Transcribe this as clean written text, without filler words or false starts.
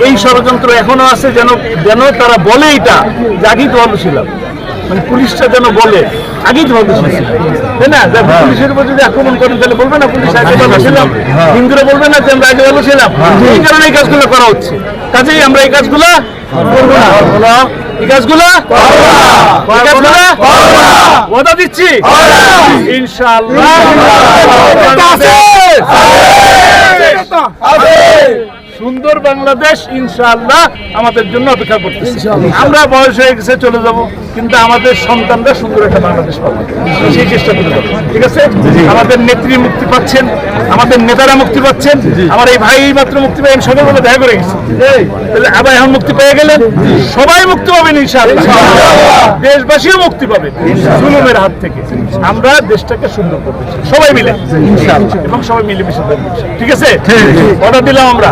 এই ষড়যন্ত্র এখনো আছে, যেন যেন তারা বলে এটা যে আগেই তো ভালো ছিলাম, মানে পুলিশটা যেন বলে আগেই তো ভালো ছিলাম, তাই না? পুলিশের উপর যদি আক্রমণ করেন তাহলে বলবে না পুলিশ আগে ভালো ছিলাম, হিন্দুরা বলবে না যে আমরা আগে ভালো ছিলাম। এই কারণে এই কাজগুলো করা হচ্ছে। কাজেই আমরা এই কাজগুলো করবো না, এই কাজগুলো ওয়াদা দিচ্ছি ইনশাআল্লাহ। সুন্দর বাংলাদেশ ইনশাআল্লাহ আমাদের জন্য অপেক্ষা করতেছে। আমরা বয়স হয়ে গেছে, চলে যাব, কিন্তু আমাদের সন্তানরা সুন্দর একটা বাংলাদেশ পাবে, সেই চেষ্টা করে যাবো। ঠিক আছে? আমাদের নেত্রী মুক্তি পাচ্ছেন, আমাদের নেতারা মুক্তি পাচ্ছেন, আমার এই ভাই মাত্র মুক্তি পাই, আমি সকালবেলা দেখা করে গেছি। তাহলে আবার এখন মুক্তি পেয়ে গেলেন, সবাই মুক্তি পাবেন ইনশাআল্লাহ, দেশবাসীও মুক্তি পাবে জুলুমের হাত থেকে। আমরা দেশটাকে সুন্দর করতে চাই সবাই মিলে ইনশাআল্লাহ, এবং সবাই মিলেমিশে। ঠিক আছে? অর্ডার দিলাম আমরা।